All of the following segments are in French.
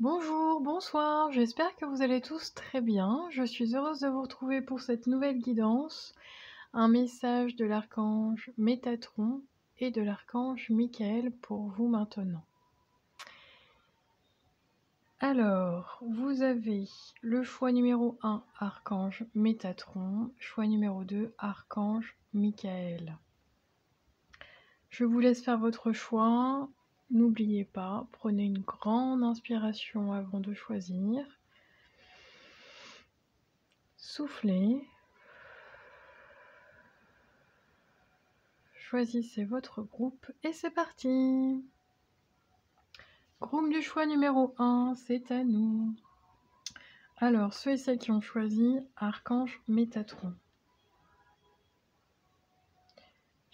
Bonjour, bonsoir, j'espère que vous allez tous très bien. Je suis heureuse de vous retrouver pour cette nouvelle guidance, un message de l'archange Métatron et de l'archange Michael pour vous maintenant. Alors, vous avez le choix numéro 1, archange Métatron, choix numéro 2, archange Michael. Je vous laisse faire votre choix. N'oubliez pas, prenez une grande inspiration avant de choisir. Soufflez. Choisissez votre groupe et c'est parti. Groupe du choix numéro 1, c'est à nous. Alors, ceux et celles qui ont choisi Archange Métatron.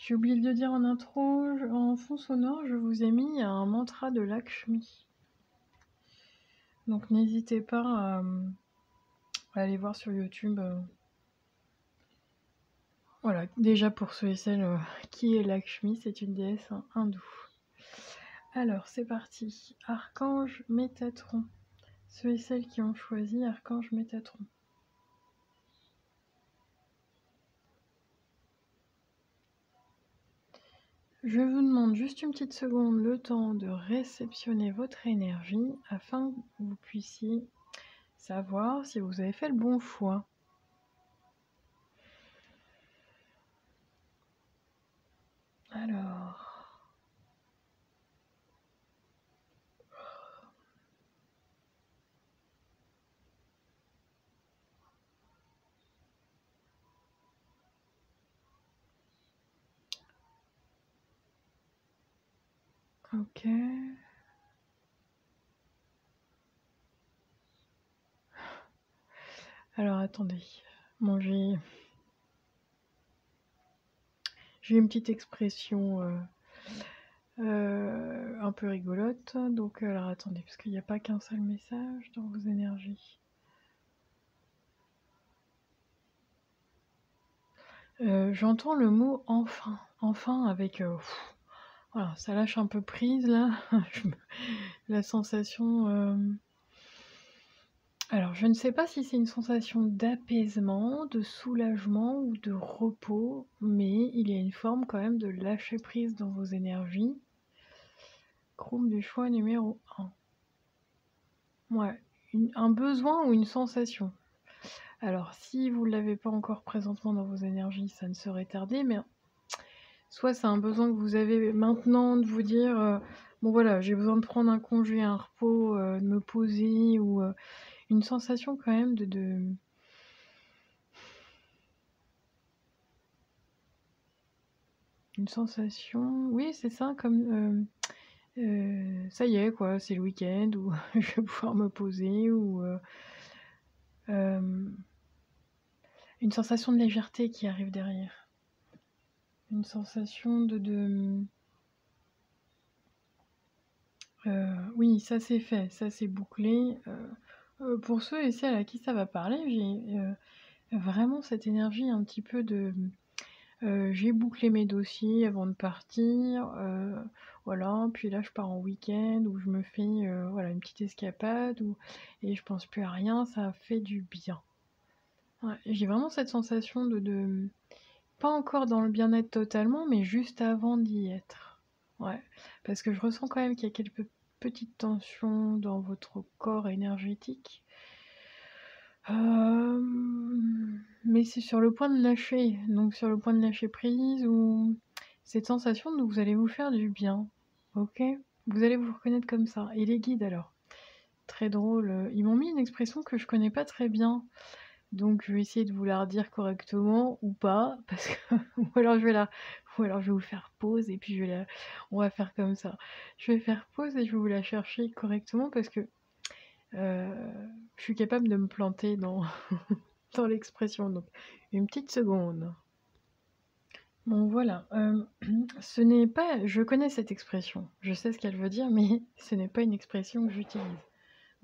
J'ai oublié de dire en intro, en fond sonore, je vous ai mis un mantra de Lakshmi. Donc n'hésitez pas à aller voir sur YouTube. Voilà, déjà pour ceux et celles qui est Lakshmi, c'est une déesse hindoue. Alors, c'est parti. Archange Métatron. Ceux et celles qui ont choisi Archange Métatron. Je vous demande juste une petite seconde, le temps de réceptionner votre énergie afin que vous puissiez savoir si vous avez fait le bon choix. Alors... Ok. Alors attendez. Bon, j'ai une petite expression un peu rigolote. Donc alors attendez, parce qu'il n'y a pas qu'un seul message dans vos énergies. J'entends le mot enfin. Enfin avec... voilà, ça lâche un peu prise là. La sensation... Alors, je ne sais pas si c'est une sensation d'apaisement, de soulagement ou de repos, mais il y a une forme quand même de lâcher prise dans vos énergies. Groupe du choix numéro 1. Ouais, un besoin ou une sensation. Alors, si vous ne l'avez pas encore présentement dans vos énergies, ça ne serait tardé, mais soit c'est un besoin que vous avez maintenant de vous dire bon voilà, j'ai besoin de prendre un congé, un repos, de me poser, ou une sensation quand même de... Une sensation, oui c'est ça, comme ça y est quoi, c'est le week-end, ou je vais pouvoir me poser, ou une sensation de légèreté qui arrive derrière. Une sensation oui, ça c'est fait, ça c'est bouclé. Pour ceux et celles à qui ça va parler, j'ai vraiment cette énergie un petit peu de... j'ai bouclé mes dossiers avant de partir, voilà, puis là je pars en week-end, où je me fais voilà, une petite escapade, et je pense plus à rien, ça fait du bien. Ouais, j'ai vraiment cette sensation de... Pas encore dans le bien-être totalement, mais juste avant d'y être. Ouais, parce que je ressens quand même qu'il y a quelques petites tensions dans votre corps énergétique. Mais c'est sur le point de lâcher, donc sur le point de lâcher prise, ou cette sensation de vous allez vous faire du bien, ok? Vous allez vous reconnaître comme ça. Et les guides alors? Très drôle, ils m'ont mis une expression que je connais pas très bien, donc je vais essayer de vous la redire correctement ou pas, parce que ou alors je vais vous faire pause et puis on va faire comme ça. Je vais faire pause et je vais vous la chercher correctement, parce que je suis capable de me planter dans dans l'expression, donc une petite seconde. Bon voilà, ce n'est pas... Je connais cette expression, je sais ce qu'elle veut dire, mais ce n'est pas une expression que j'utilise.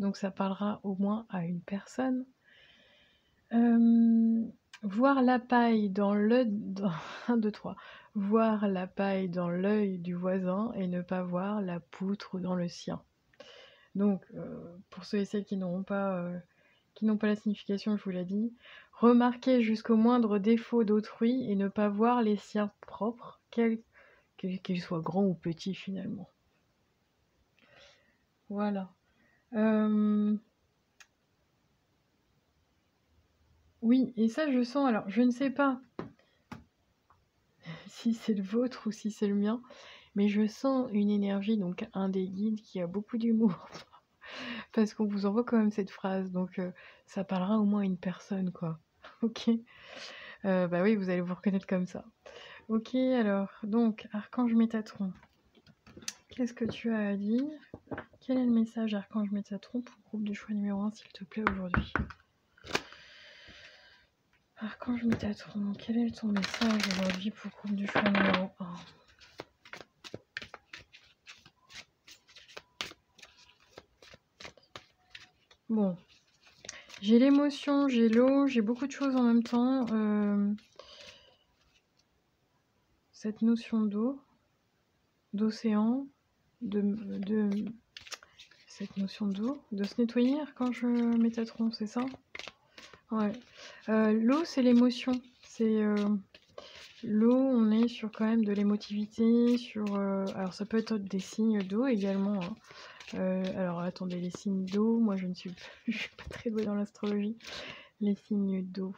Donc ça parlera au moins à une personne. Voir la paille dans l'œil... 1, 2, 3. Voir la paille dans l'œil du voisin et ne pas voir la poutre dans le sien. Donc, pour ceux et celles qui n'ont pas la signification, je vous l'ai dit, remarquer jusqu'au moindre défaut d'autrui et ne pas voir les siens propres, qu'ils soient grands ou petits finalement. Voilà. Oui, et ça je sens, alors je ne sais pas si c'est le vôtre ou si c'est le mien, mais je sens une énergie, donc un des guides qui a beaucoup d'humour, parce qu'on vous envoie quand même cette phrase, donc ça parlera au moins à une personne, quoi. Ok. Bah oui, vous allez vous reconnaître comme ça. Ok, alors, donc, Archange Métatron, qu'est-ce que tu as à dire? Quel est le message Archange Métatron pour le groupe du choix numéro 1, s'il te plaît, aujourd'hui? Archange Métatron, quel est ton message aujourd'hui pour le groupe du choix numéro 1? Bon, j'ai l'émotion, j'ai l'eau, j'ai beaucoup de choses en même temps. Cette notion d'eau, d'océan, cette notion d'eau, de se nettoyer, Archange Métatron, c'est ça? Ouais. L'eau, c'est l'émotion. C'est l'eau, on est sur quand même de l'émotivité, sur... alors ça peut être des signes d'eau également, hein. Alors attendez, les signes d'eau, moi je suis pas très douée dans l'astrologie. Les signes d'eau.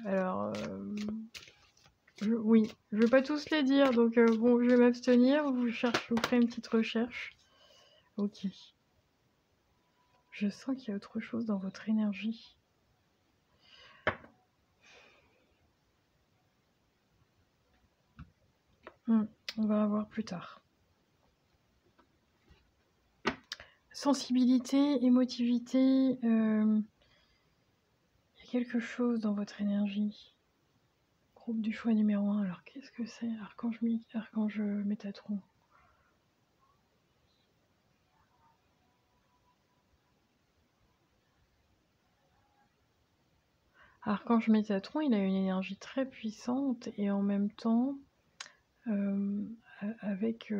Alors, oui, je vais pas tous les dire, donc bon, je vais m'abstenir. Vous ferez une petite recherche. Ok. Je sens qu'il y a autre chose dans votre énergie. On va voir plus tard. Sensibilité, émotivité, il y a quelque chose dans votre énergie. Groupe du choix numéro 1, alors qu'est-ce que c'est? Archange Métatron. Archange Métatron, il a une énergie très puissante et en même temps avec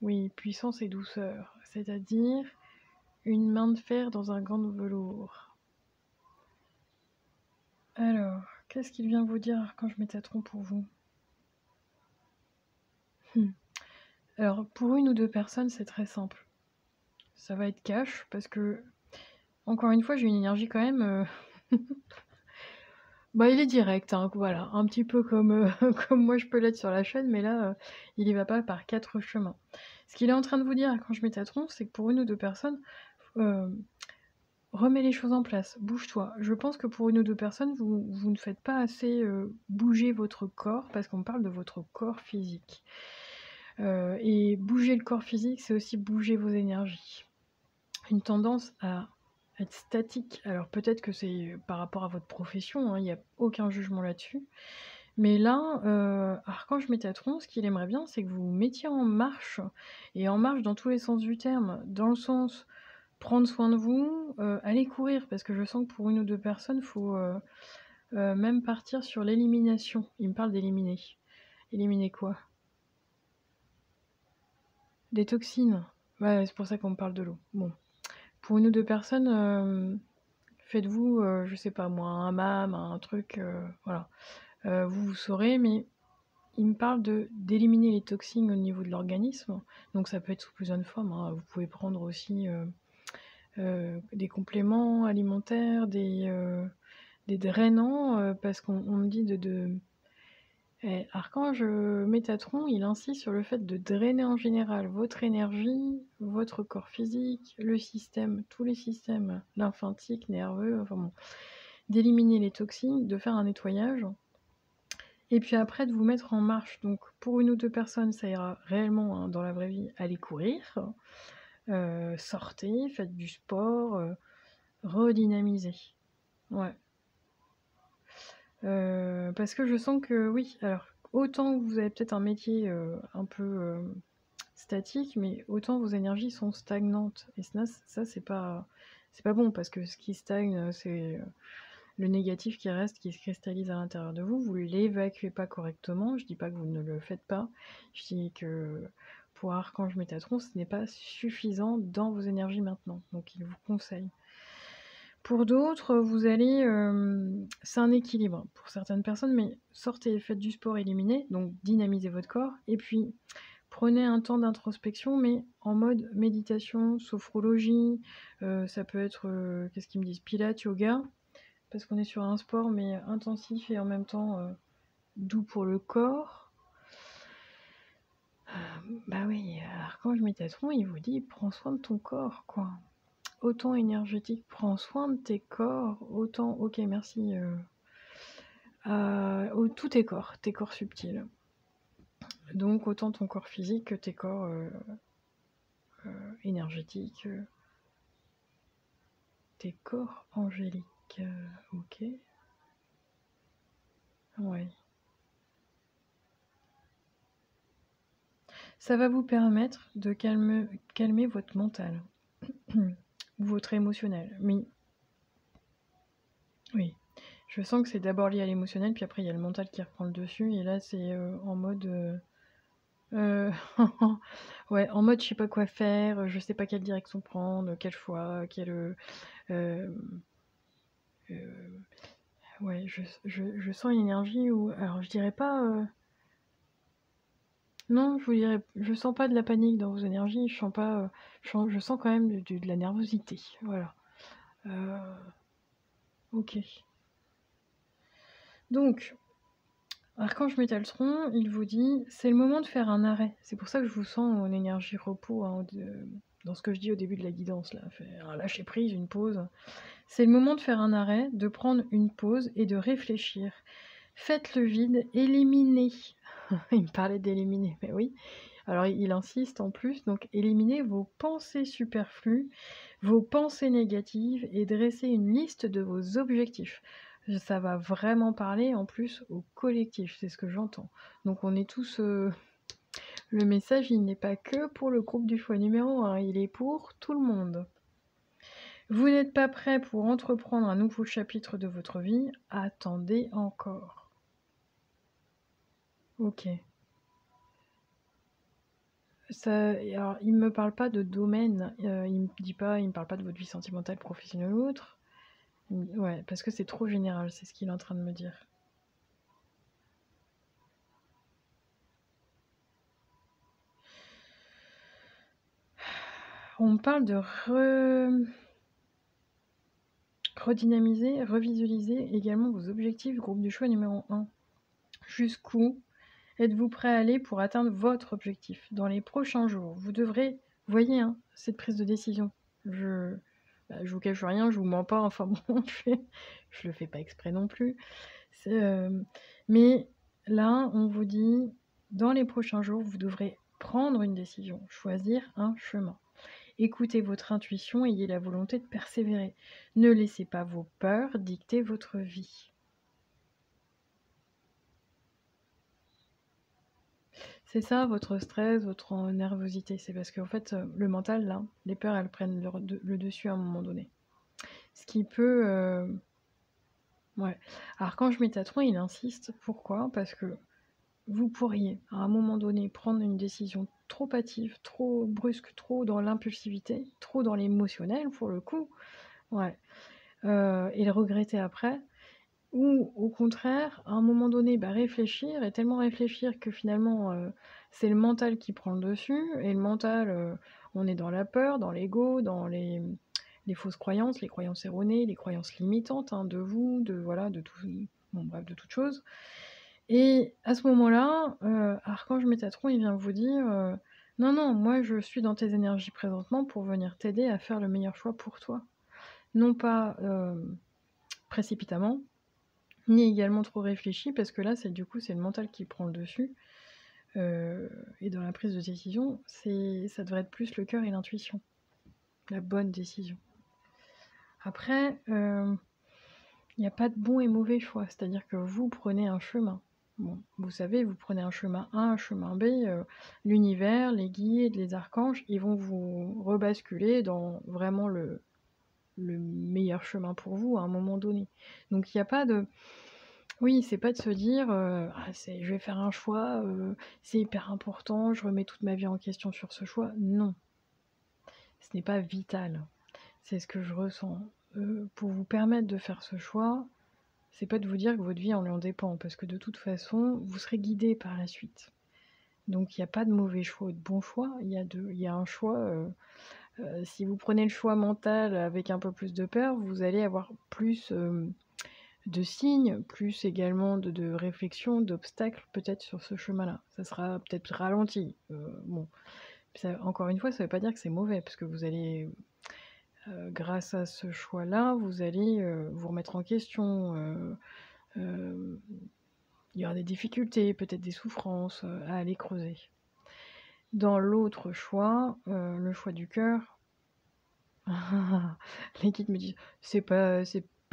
oui, puissance et douceur, c'est-à-dire une main de fer dans un grand velours. Alors, qu'est-ce qu'il vient vous dire Archange Métatron pour vous? Alors, pour une ou deux personnes, c'est très simple. Ça va être cash, parce que, encore une fois, j'ai une énergie quand même... Bah, il est direct, hein, voilà, un petit peu comme, comme moi je peux l'être sur la chaîne, mais là, il y va pas par 4 chemins. Ce qu'il est en train de vous dire, Archange Métatron, c'est que pour une ou deux personnes, remets les choses en place, bouge-toi. Je pense que pour une ou deux personnes, vous ne faites pas assez bouger votre corps, parce qu'on parle de votre corps physique. Et bouger le corps physique, c'est aussi bouger vos énergies. Une tendance à être statique. Alors peut-être que c'est par rapport à votre profession, hein, il n'y a aucun jugement là-dessus. Mais là, Archange Métatron, ce qu'il aimerait bien, c'est que vous vous mettiez en marche, et en marche dans tous les sens du terme, dans le sens prendre soin de vous, aller courir, parce que je sens que pour une ou deux personnes, il faut même partir sur l'élimination. Il me parle d'éliminer. Éliminer quoi? Des toxines. Ouais, c'est pour ça qu'on me parle de l'eau. Bon. Pour une ou deux personnes, faites-vous, je sais pas moi, un hammam, un truc, voilà. Vous saurez, mais il me parle d'éliminer les toxines au niveau de l'organisme. Donc ça peut être sous plusieurs formes, hein. Vous pouvez prendre aussi des compléments alimentaires, des drainants, parce qu'on me dit Archange Métatron, il insiste sur le fait de drainer en général votre énergie, votre corps physique, le système, tous les systèmes lymphathiques, nerveux, enfin bon, d'éliminer les toxines, de faire un nettoyage, et puis après de vous mettre en marche. Donc pour une ou deux personnes, ça ira réellement, hein, dans la vraie vie, aller courir, sortez, faites du sport, redynamisez. Ouais. Parce que je sens que oui, alors autant vous avez peut-être un métier un peu statique, mais autant vos énergies sont stagnantes. Et ça c'est pas bon, parce que ce qui stagne, c'est le négatif qui reste, qui se cristallise à l'intérieur de vous. Vous l'évacuez pas correctement. Je dis pas que vous ne le faites pas. Je dis que pour Archange Métatron, ce n'est pas suffisant dans vos énergies maintenant. Donc il vous conseille. Pour d'autres, vous allez, c'est un équilibre pour certaines personnes, mais sortez, faites du sport, éliminez, donc dynamisez votre corps, et puis prenez un temps d'introspection, mais en mode méditation, sophrologie, ça peut être, qu'est-ce qu'ils me disent? Pilates, yoga, parce qu'on est sur un sport, mais intensif et en même temps doux pour le corps. Bah oui, Archange Métatron, il vous dit, prends soin de ton corps, quoi. Autant énergétique, prends soin de tes corps, autant, ok, merci, tous tes corps subtils. Donc autant ton corps physique que tes corps énergétiques, tes corps angéliques, ok. Ouais. Ça va vous permettre de calmer votre mental, ou votre émotionnel. Oui. Je sens que c'est d'abord lié à l'émotionnel, puis après il y a le mental qui reprend le dessus, et là c'est en mode... ouais, en mode je sais pas quoi faire, je sais pas quelle direction prendre, quel choix, ouais, je sens une énergie où... Alors je dirais pas... Non, je sens pas de la panique dans vos énergies, je sens pas... je sens quand même de la nervosité, voilà. Ok. Donc, Archange Métatron, il vous dit, c'est le moment de faire un arrêt. C'est pour ça que je vous sens en énergie repos, hein, dans ce que je dis au début de la guidance, là. Faire un lâcher prise, une pause. C'est le moment de faire un arrêt, de prendre une pause et de réfléchir. Faites le vide, éliminez. Il me parlait d'éliminer, mais oui. Alors il insiste en plus, donc éliminez vos pensées superflues, vos pensées négatives et dressez une liste de vos objectifs. Ça va vraiment parler en plus au collectif, c'est ce que j'entends. Donc on est tous... Le message, il n'est pas que pour le groupe du choix numéro 1, il est pour tout le monde. Vous n'êtes pas prêt pour entreprendre un nouveau chapitre de votre vie, attendez encore. Ok. Alors, il me parle pas de domaine, il me parle pas de votre vie sentimentale, professionnelle ou autre. Ouais, parce que c'est trop général, c'est ce qu'il est en train de me dire. On me parle de redynamiser, revisualiser également vos objectifs, groupe du choix numéro 1. Jusqu'où êtes-vous prêt à aller pour atteindre votre objectif? Dans les prochains jours, vous devrez, voyez, hein, cette prise de décision. Je vous cache rien, je vous mens pas, enfin bon, je le fais pas exprès non plus. Mais là, on vous dit, dans les prochains jours, vous devrez prendre une décision, choisir un chemin. Écoutez votre intuition, ayez la volonté de persévérer. Ne laissez pas vos peurs dicter votre vie. C'est ça, votre stress, votre nervosité. C'est parce qu'en fait, le mental, là, les peurs, elles prennent le dessus à un moment donné. Ce qui peut... Ouais. Alors, quand je Métatron, il insiste. Pourquoi? Parce que vous pourriez, à un moment donné, prendre une décision trop hâtive, trop brusque, trop dans l'impulsivité, trop dans l'émotionnel, pour le coup. Ouais. Et le regretter après. Ou au contraire, à un moment donné, réfléchir, et tellement réfléchir que finalement, c'est le mental qui prend le dessus, et le mental, on est dans la peur, dans l'ego, dans les fausses croyances, les croyances erronées, les croyances limitantes, hein, de vous, de tout, bon bref, de toute chose. Et à ce moment-là, Archange Métatron, il vient vous dire, non, non, moi je suis dans tes énergies présentement pour venir t'aider à faire le meilleur choix pour toi. Non pas précipitamment, ni également trop réfléchi, parce que là, c'est le mental qui prend le dessus. Et dans la prise de décision, ça devrait être plus le cœur et l'intuition. La bonne décision. Après, il n'y a pas de bon et mauvais choix. C'est-à-dire que vous prenez un chemin. Bon, vous savez, vous prenez un chemin A, un chemin B, l'univers, les guides, les archanges, ils vont vous rebasculer dans vraiment le meilleur chemin pour vous à un moment donné. Donc il n'y a pas de... Oui, c'est pas de se dire, «Ah c'est je vais faire un choix, c'est hyper important, je remets toute ma vie en question sur ce choix». Non, ce n'est pas vital. C'est ce que je ressens. Pour vous permettre de faire ce choix, c'est pas de vous dire que votre vie en dépend, parce que de toute façon, vous serez guidé par la suite. Donc il y a pas de mauvais choix ou de bon choix, il y a un choix, si vous prenez le choix mental avec un peu plus de peur, vous allez avoir plus, de signes, plus également de réflexions, d'obstacles peut-être sur ce chemin-là. Ça sera peut-être ralenti, bon, ça encore une fois, ça veut pas dire que c'est mauvais parce que vous allez, grâce à ce choix-là, vous allez, vous remettre en question, hem, il y aura des difficultés, peut-être des souffrances, à aller creuser. Dans l'autre choix, le choix du cœur, les guides me disent: c'est pas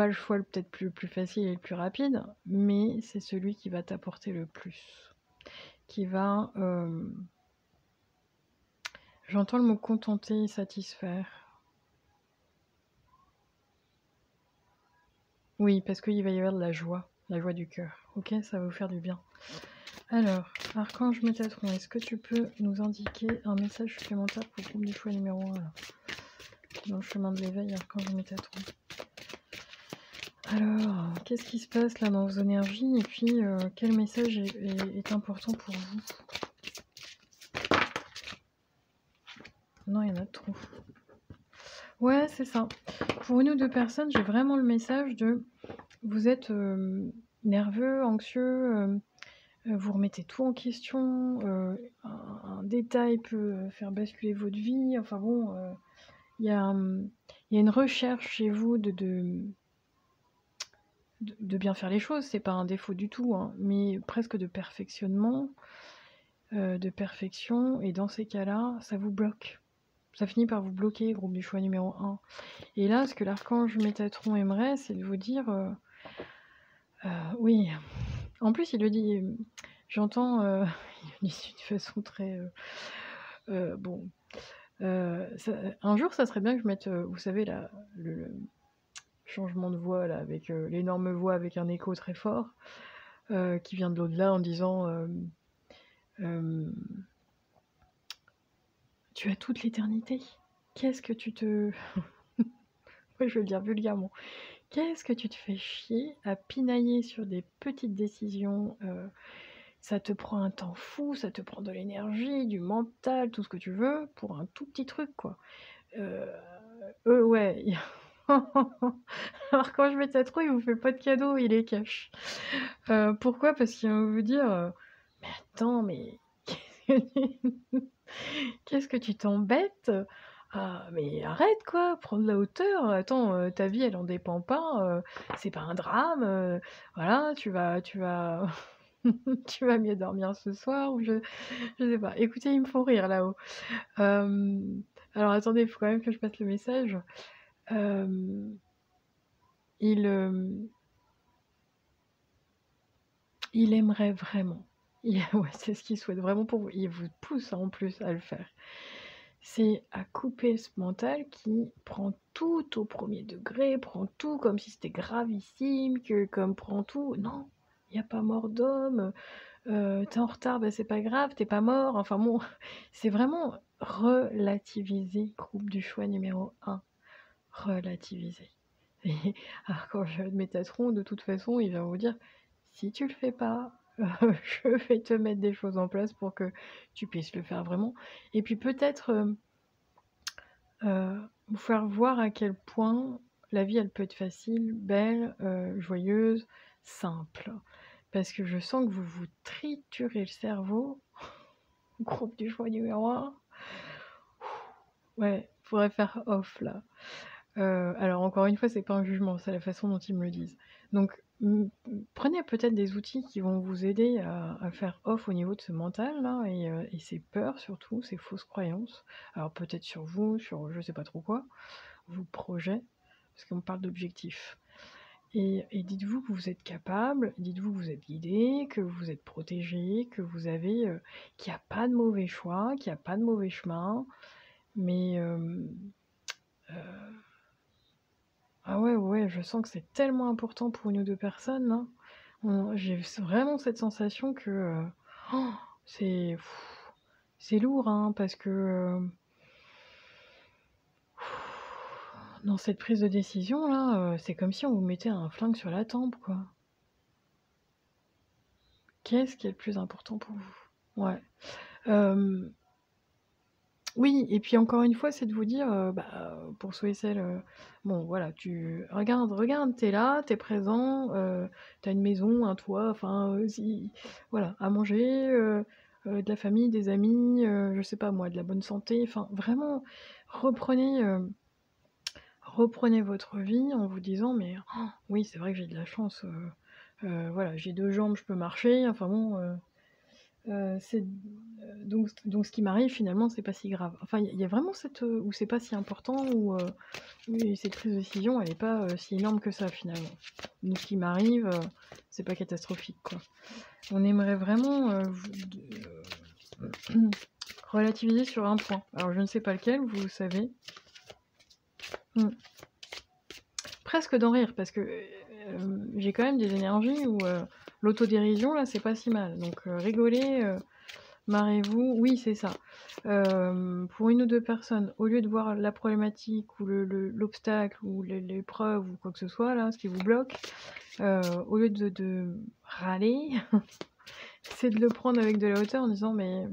le choix le peut-être plus facile et le plus rapide, mais c'est celui qui va t'apporter le plus, qui va, j'entends le mot contenter et satisfaire. Oui, parce qu'il va y avoir de la joie du cœur, OK? Ça va vous faire du bien. Alors, archange Métatron, est-ce que tu peux nous indiquer un message supplémentaire pour le groupe du choix numéro 1 là? Dans le chemin de l'éveil, archange Métatron. Alors, qu'est-ce qui se passe là dans vos énergies et puis quel message est important pour vous? Non, il y en a trop. Ouais, c'est ça. Pour une ou deux personnes, j'ai vraiment le message de vous êtes nerveux, anxieux, vous remettez tout en question, un détail peut faire basculer votre vie. Enfin bon, il y a, il y a une recherche chez vous de bien faire les choses, c'est pas un défaut du tout, hein, mais presque de perfectionnement, de perfection, et dans ces cas-là, ça vous bloque. Ça finit par vous bloquer, groupe du choix numéro 1. Et là, ce que l'archange Métatron aimerait, c'est de vous dire, oui, en plus il le dit, j'entends, il le dit d'une façon très, bon, ça un jour ça serait bien que je mette, vous savez là, le changement de voix là avec, l'énorme voix avec un écho très fort, qui vient de l'au-delà en disant, hem: «Tu as toute l'éternité. Qu'est-ce que tu te» ouais, je vais le dire vulgairement. «Qu'est-ce que tu te fais chier à pinailler sur des petites décisions, ça te prend un temps fou, ça te prend de l'énergie, du mental, tout ce que tu veux, pour un tout petit truc quoi». Heu, ouais, alors quand je mets trop, il vous fait pas de cadeau, il est cash. Pourquoi? Parce qu'il va vous dire, «Mais attends, mais qu'est-ce que tu t'embêtes? Ah, mais arrête quoi, prends de la hauteur, attends, ta vie elle en dépend pas, c'est pas un drame, voilà, tu vas tu vas mieux dormir ce soir» ou je sais pas. Écoutez, ils me font rire là-haut. Alors attendez, il faut quand même que je passe le message. Hem, il, il aimerait vraiment, il ouais, c'est ce qu'il souhaite vraiment pour vous. Il vous pousse en plus à le faire. C'est à couper ce mental qui prend tout au premier degré, prend tout comme si c'était gravissime, que comme prend tout non, il y a pas mort d'homme, tu en retard, bah, c'est pas grave, tu pas mort. Enfin bon, c'est vraiment relativiser, groupe du choix numéro 1, relativiser. Et alors quand je vais Métatron, de toute façon, il vient vous dire: «Si tu le fais pas, je vais te mettre des choses en place pour que tu puisses le faire vraiment». Et puis peut-être, vous faire voir à quel point la vie, elle peut être facile, belle, joyeuse, simple. Parce que je sens que vous vous triturez le cerveau, groupe du choix numéro 1. Ouais, faudrait faire off là. Alors encore une fois, c'est pas un jugement, c'est la façon dont ils me le disent. Donc prenez peut-être des outils qui vont vous aider à faire off au niveau de ce mental là et ces peurs surtout, ces fausses croyances. Alors peut-être sur vous, sur je sais pas trop quoi, vos projets, parce qu'on parle d'objectifs. Et dites-vous que vous êtes capable, dites-vous que vous êtes guidé, que vous êtes protégé, que vous avez, qu'il y a pas de mauvais choix, qu'il y a pas de mauvais chemin, mais ah ouais, ouais, je sens que c'est tellement important pour une ou deux personnes là. J'ai vraiment cette sensation que, oh, c'est c'est lourd, hein, parce que, dans cette prise de décision-là, c'est comme si on vous mettait un flingue sur la tempe, quoi. Qu'est-ce qui est le plus important pour vous? Ouais. Hem, oui et puis encore une fois, c'est de vous dire, pour ceux et celles, bon voilà, tu regarde, tu es là, tu es présent, tu as une maison, un toit, enfin, si voilà, à manger, de la famille, des amis, je sais pas moi, de la bonne santé, enfin vraiment reprenez, reprenez votre vie en vous disant: «Mais oh, oui, c'est vrai que j'ai de la chance, voilà, j'ai 2 jambes, je peux marcher, enfin bon, c'est donc ce qui m'arrive finalement, c'est pas si grave». Enfin, il y a vraiment cette, ou c'est pas si important ou oui, cette prise de décision, elle est pas, si énorme que ça finalement. Donc ce qui m'arrive, c'est pas catastrophique, quoi. On aimerait vraiment, vous relativiser sur un point. Alors je ne sais pas lequel, vous savez? Mmh. Presque d'en rire parce que, j'ai quand même des énergies où, l'autodérision là, c'est pas si mal. Donc, rigoler, marrez-vous, oui, c'est ça. Pour 1 ou 2 personnes, au lieu de voir la problématique ou l'obstacle ou l'épreuve ou quoi que ce soit là, ce qui vous bloque, au lieu de râler, c'est de le prendre avec de la hauteur en disant: «Mais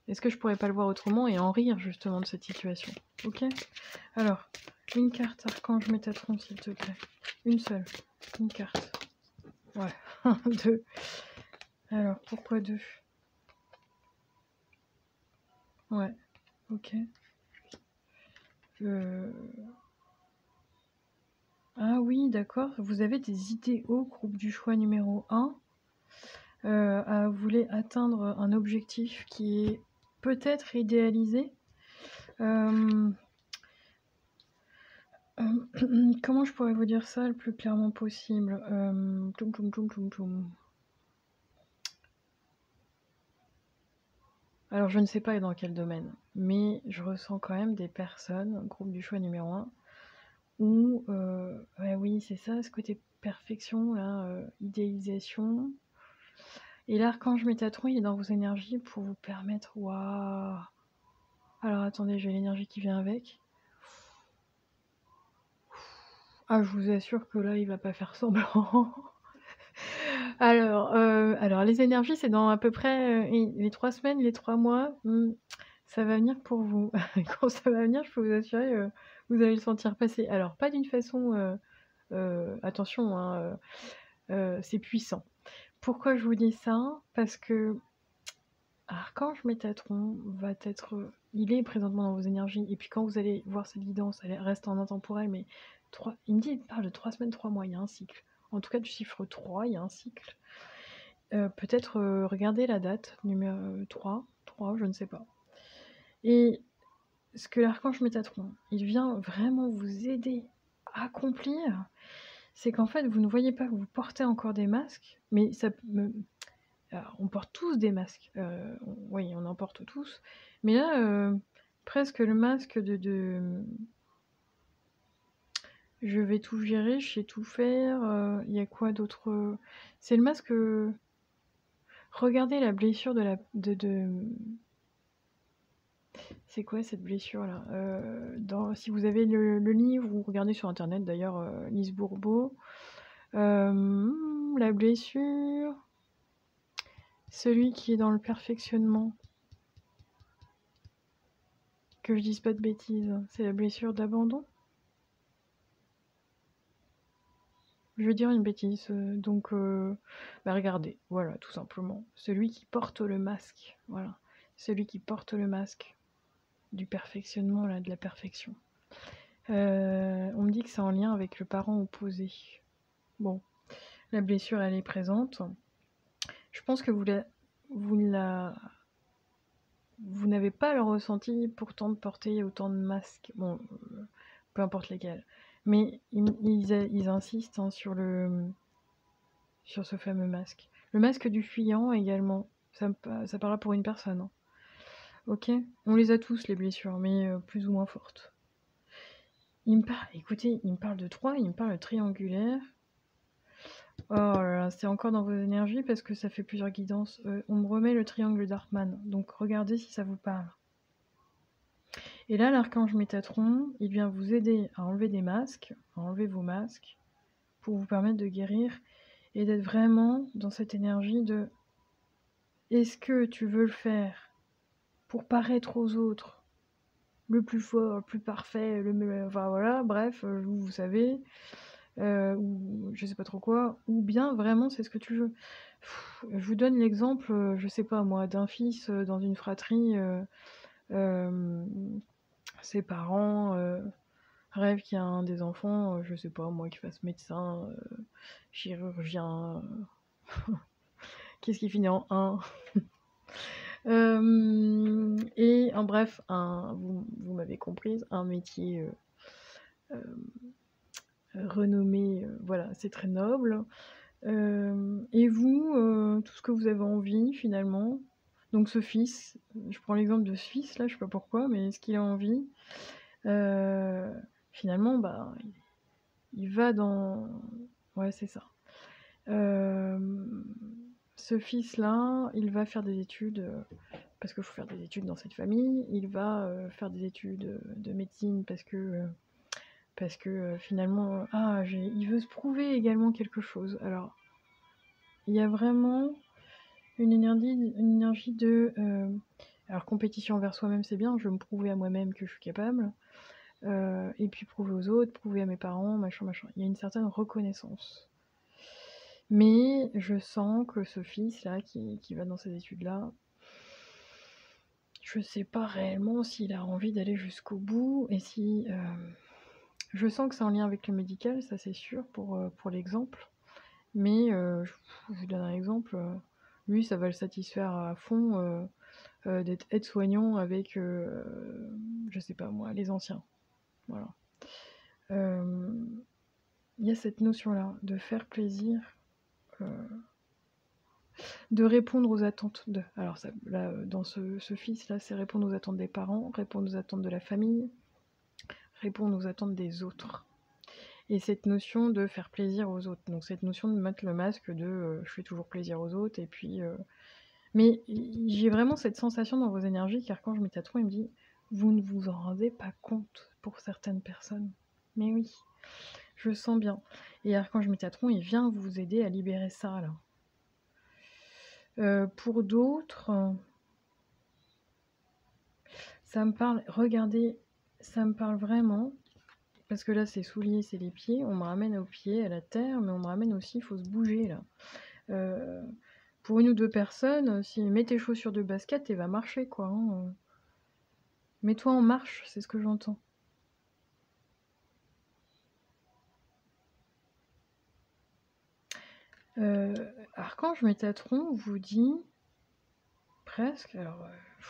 est-ce que je pourrais pas le voir autrement?» et en rire justement de cette situation. OK? Alors, une carte archange Métatron s'il te plaît. Une seule, une carte. Ouais, 2. Alors, pourquoi 2? Ouais, OK. Ah oui, d'accord, vous avez des idéaux, groupe du choix numéro 1. Vous voulez atteindre un objectif qui est peut-être idéalisé. Hem, comment je pourrais vous dire ça le plus clairement possible? Toum toum toum toum toum. Alors je ne sais pas dans quel domaine, mais je ressens quand même des personnes, groupe du choix numéro 1, où, ouais, oui, c'est ça, ce côté perfection là, idéalisation. Et l'archange Métatron, il est dans vos énergies pour vous permettre, waouh! Alors attendez, j'ai l'énergie qui vient avec. Ah, je vous assure que là, il va pas faire semblant. Alors les énergies, c'est dans à peu près, les 3 semaines, les 3 mois, ça va venir pour vous. Quand ça va venir, je peux vous assurer, vous allez le sentir passer. Alors pas d'une façon, attention, hein, c'est puissant. Pourquoi je vous dis ça? Parce que Archange Métatron va être, il est présentement dans vos énergies et puis quand vous allez voir cette guidance, elle reste en intemporel, mais il parle de 3 semaines, 3 mois, il y a un cycle. En tout cas du chiffre 3, il y a un cycle. Peut-être, regardez la date, numéro 3, je ne sais pas. Et ce que l'archange Métatron, il vient vraiment vous aider à accomplir, c'est qu'en fait, vous ne voyez pas que vous portez encore des masques, mais ça me alors, on porte tous des masques, oui, on en porte tous, mais là, presque le masque de je vais tout gérer, je sais tout faire, il y a quoi d'autre? C'est le masque, regardez la blessure de la de c'est quoi cette blessure-là? Si vous avez le livre ou regardez sur internet d'ailleurs, Lise Bourbeau, la blessure, celui qui est dans le perfectionnement. Que je dise pas de bêtises, c'est la blessure d'abandon? Je vais dire une bêtise, donc regardez, voilà, tout simplement. Celui qui porte le masque, voilà. Celui qui porte le masque du perfectionnement, là, de la perfection. On me dit que c'est en lien avec le parent opposé. Bon, la blessure, elle est présente. Je pense que vous n'avez pas le ressenti pourtant de porter autant de masques. Bon, peu importe lesquels. Mais ils insistent, hein, sur ce fameux masque. Le masque du fuyant également. Ça parlera pour une personne, hein. OK? On les a tous les blessures, mais plus ou moins fortes. Écoutez, il me parle de 3, il me parle de triangulaire. Oh là là, c'est encore dans vos énergies parce que ça fait plusieurs guidances. On me remet le triangle d'Artman, donc regardez si ça vous parle. Et là, l'archange Métatron, il vient vous aider à enlever des masques, à enlever vos masques, pour vous permettre de guérir et d'être vraiment dans cette énergie de est-ce que tu veux le faire pour paraître aux autres le plus fort, le plus parfait, enfin voilà, bref, vous savez, ou je sais pas trop quoi, ou bien vraiment c'est ce que tu veux. Je vous donne l'exemple, je sais pas moi, d'un fils dans une fratrie, ses parents rêvent qu'il y a un des enfants, je sais pas moi, qui fasse médecin, chirurgien, qu'est-ce qui finit en un et en bref, vous m'avez comprise, un métier renommé, voilà, c'est très noble. Et vous, tout ce que vous avez envie finalement, donc ce fils, je prends l'exemple de ce fils là, je sais pas pourquoi, mais ce qu'il a envie, finalement, bah, il va dans... Ouais, c'est ça. Ce fils-là, il va faire des études, parce qu'il faut faire des études dans cette famille, il va faire des études de médecine parce que finalement, il veut se prouver également quelque chose. Alors, il y a vraiment une énergie de... alors, compétition envers soi-même, c'est bien, je veux me prouver à moi-même que je suis capable, et puis prouver aux autres, prouver à mes parents, machin, machin. Il y a une certaine reconnaissance. Mais je sens que ce fils-là, qui va dans ces études-là, je sais pas réellement s'il a envie d'aller jusqu'au bout, et si... je sens que c'est en lien avec le médical, ça c'est sûr, pour l'exemple. Mais je vous donne un exemple, lui ça va le satisfaire à fond d'être aide-soignant avec, je sais pas moi, les anciens. Voilà. Il y a cette notion-là de faire plaisir, de répondre aux attentes de... Alors ça, là, dans ce fils-là, c'est répondre aux attentes des parents, répondre aux attentes de la famille, répondre aux attentes des autres. Et cette notion de faire plaisir aux autres. Donc cette notion de mettre le masque de je fais toujours plaisir aux autres, et puis... Mais j'ai vraiment cette sensation dans vos énergies, car quand je mets Métatron, il me dit vous ne vous en rendez pas compte pour certaines personnes. Mais oui, je sens bien. Et Archange Métatron, il vient vous aider à libérer ça, là. Pour d'autres, ça me parle, regardez, ça me parle vraiment, parce que là, c'est souliers, c'est les pieds, on me ramène aux pieds, à la terre, mais on me ramène aussi, il faut se bouger, là. Pour une ou deux personnes, si mets tes chaussures de basket, et va marcher, quoi. Hein. Mets-toi en marche, c'est ce que j'entends. Archange Métatron vous dit presque, alors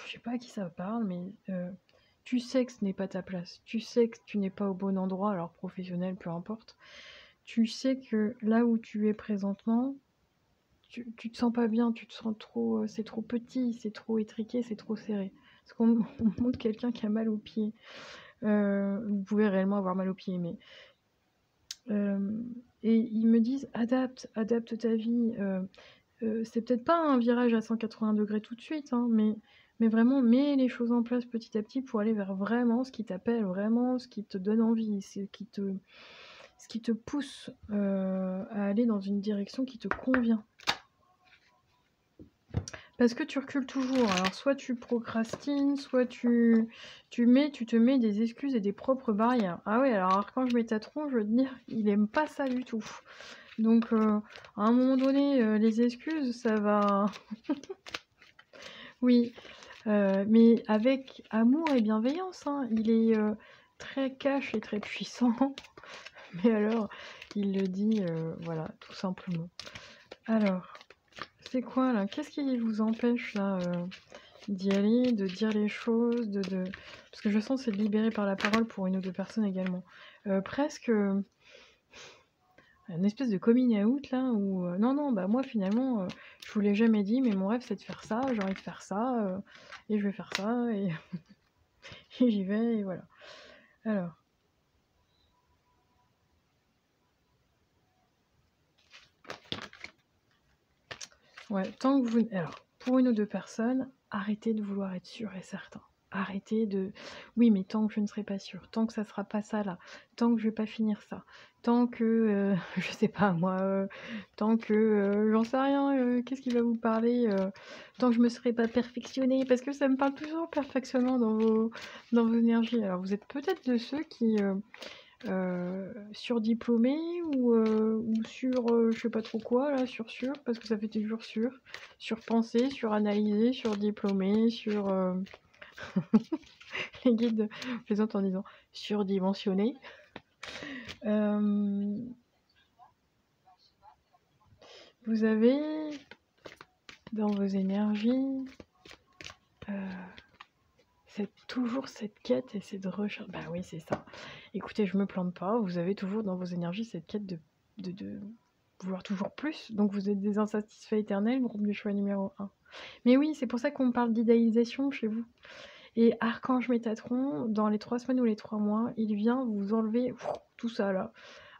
je sais pas à qui ça parle, mais tu sais que ce n'est pas ta place, tu sais que tu n'es pas au bon endroit, alors professionnel, peu importe. Tu sais que là où tu es présentement, tu te sens pas bien, tu te sens trop, c'est trop petit, c'est trop étriqué, c'est trop serré. Parce qu'on montre quelqu'un qui a mal aux pieds. Vous pouvez réellement avoir mal aux pieds, mais... et ils me disent, adapte ta vie. C'est peut-être pas un virage à 180 degrés tout de suite, hein, mais vraiment mets les choses en place petit à petit pour aller vers vraiment ce qui t'appelle, vraiment ce qui te donne envie, ce qui te pousse à aller dans une direction qui te convient. Parce que tu recules toujours. Alors soit tu procrastines, soit tu te mets des excuses et des propres barrières. Ah oui, alors quand je Métatron, je veux te dire, il aime pas ça du tout. Donc à un moment donné, les excuses, ça va... Oui, mais avec amour et bienveillance, hein. Il est très cash et très puissant. Mais alors, il le dit, voilà, tout simplement. Alors... C'est quoi là? Qu'est-ce qui vous empêche là d'y aller, de dire les choses, parce que je sens c'est libéré par la parole pour une ou deux personnes également. Presque une espèce de coming out là où non bah moi finalement je vous l'ai jamais dit mais mon rêve c'est de faire ça, j'ai envie de faire ça et je vais faire ça et, et j'y vais et voilà. Alors. Ouais, tant que vous alors, pour une ou 2 personnes, arrêtez de vouloir être sûr et certain. Arrêtez de: «Oui, mais tant que je ne serai pas sûr, tant que ça sera pas ça là, tant que je vais pas finir ça, tant que, je sais pas moi, tant que, j'en sais rien, qu'est-ce qui va vous parler, tant que je me serai pas perfectionnée», parce que ça me parle toujours perfectionnement dans vos énergies. Alors vous êtes peut-être de ceux qui, surdiplômés ou je sais pas trop quoi là, parce que ça fait toujours surpenser, suranalyser, surdiplômé, les guides plaisantent en disant surdimensionné. Vous avez dans vos énergies toujours cette quête et cette recherche. Bah oui, c'est ça. Écoutez, je me plante pas, vous avez toujours dans vos énergies cette quête de vouloir toujours plus. Donc vous êtes des insatisfaits éternels, groupe du choix numéro 1. Mais oui, c'est pour ça qu'on parle d'idéalisation chez vous. Et Archange Métatron, dans les 3 semaines ou les 3 mois, il vient vous enlever tout ça là.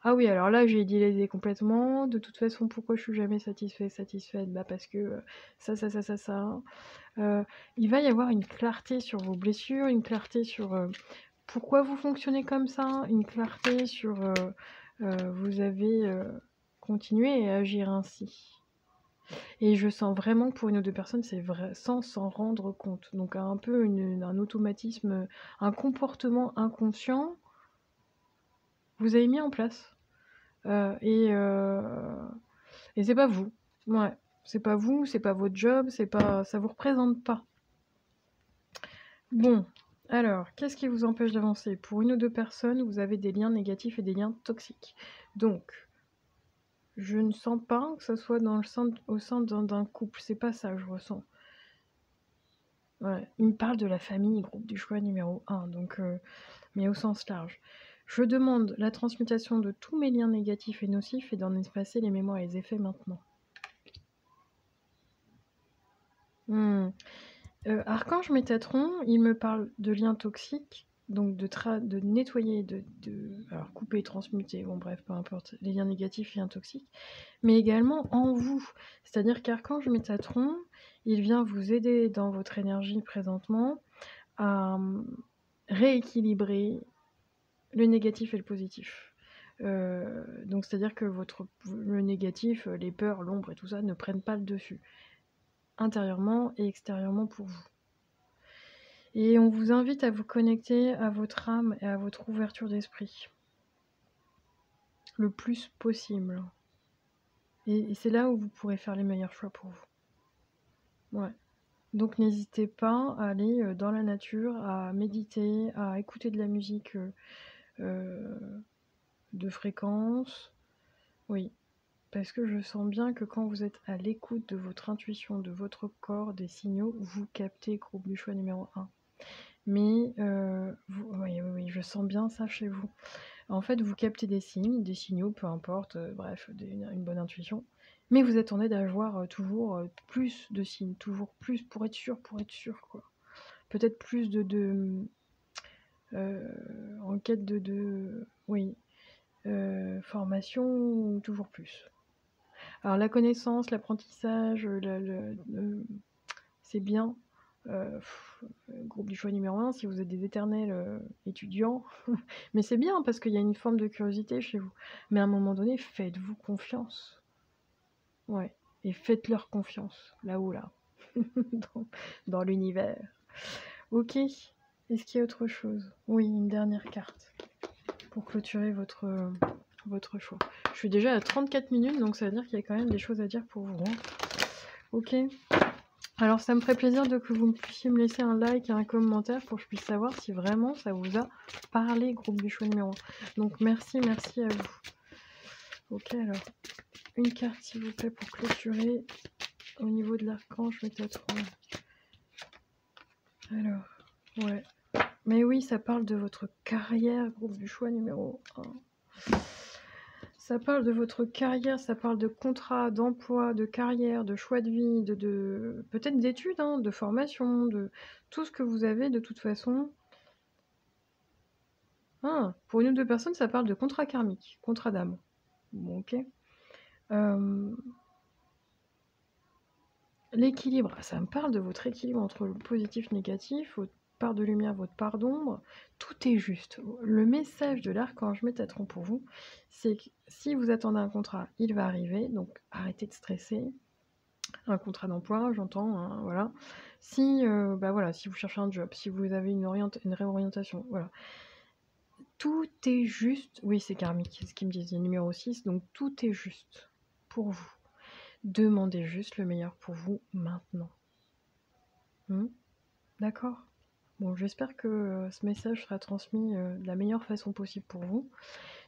Ah oui, alors là, j'ai idéalisé complètement. De toute façon, pourquoi je suis jamais satisfaite? Bah parce que ça. Il va y avoir une clarté sur vos blessures, une clarté sur pourquoi vous fonctionnez comme ça, une clarté sur vous avez continué à agir ainsi. Et je sens vraiment que pour une ou 2 personnes, c'est vrai, sans s'en rendre compte. Donc un peu un automatisme, un comportement inconscient, vous avez mis en place. Et c'est pas vous. Ouais, c'est pas vous, c'est pas votre job, ça vous représente pas. Bon, alors, qu'est-ce qui vous empêche d'avancer? Pour une ou 2 personnes, vous avez des liens négatifs et des liens toxiques. Donc, je ne sens pas que ça soit au sein d'un couple. C'est pas ça que je ressens. Ouais, il me parle de la famille, groupe du choix numéro 1, donc, mais au sens large. Je demande la transmutation de tous mes liens négatifs et nocifs et d'en effacer les mémoires et les effets maintenant. Archange Métatron, il me parle de liens toxiques, donc de nettoyer, alors couper, transmuter, bon bref, peu importe, les liens négatifs et liens toxiques, mais également en vous. C'est-à-dire qu'Archange Métatron, il vient vous aider dans votre énergie présentement à rééquilibrer le négatif et le positif. Donc c'est-à-dire que le négatif, les peurs, l'ombre et tout ça ne prennent pas le dessus, intérieurement et extérieurement pour vous. Et on vous invite à vous connecter à votre âme et à votre ouverture d'esprit le plus possible. Et c'est là où vous pourrez faire les meilleurs choix pour vous. Ouais. Donc n'hésitez pas à aller dans la nature, à méditer, à écouter de la musique de fréquence. Oui, parce que je sens bien que quand vous êtes à l'écoute de votre intuition, de votre corps, des signaux, vous captez groupe du choix numéro 1. Mais oui, je sens bien ça chez vous. En fait, vous captez des signes, des signaux, peu importe, bref, une bonne intuition. Mais vous attendez d'avoir toujours plus de signes, toujours plus pour être sûr, quoi. Peut-être plus en quête formation ou toujours plus. Alors la connaissance, l'apprentissage, c'est bien. Groupe du choix numéro 1, si vous êtes des éternels étudiants. Mais c'est bien parce qu'il y a une forme de curiosité chez vous. Mais à un moment donné, faites-vous confiance. Ouais. Et faites-leur confiance, là-haut, là. dans l'univers. Ok. Est-ce qu'il y a autre chose? Oui, une dernière carte. Pour clôturer votre choix. Je suis déjà à 34 minutes, donc ça veut dire qu'il y a quand même des choses à dire pour vous. Hein. Ok. Alors ça me ferait plaisir que vous puissiez me laisser un like et un commentaire pour que je puisse savoir si vraiment ça vous a parlé, groupe du choix numéro 1. Donc merci à vous. Ok, alors, une carte s'il vous plaît pour clôturer au niveau de l'archange Métatron. Alors, ouais. Mais oui, ça parle de votre carrière, groupe du choix numéro 1. Ça parle de votre carrière, ça parle de contrat, d'emploi, de carrière, de choix de vie, de peut-être d'études, hein, de formation, de tout ce que vous avez de toute façon. Ah, pour une ou 2 personnes, ça parle de contrat karmique, contrat d'âme. Bon, ok. L'équilibre, ça me parle de votre équilibre entre le positif et le négatif, votre part de lumière, votre part d'ombre, tout est juste. Le message de l'archange Métatron pour vous, c'est que si vous attendez un contrat, il va arriver, donc arrêtez de stresser. Un contrat d'emploi, j'entends, hein, voilà. Si, voilà, si vous cherchez un job, si vous avez une réorientation, voilà. Tout est juste, oui c'est karmique, c'est ce qu'ils me disent, il y a le numéro 6, donc tout est juste pour vous. Demandez juste le meilleur pour vous maintenant. D'accord? Bon, j'espère que ce message sera transmis de la meilleure façon possible pour vous.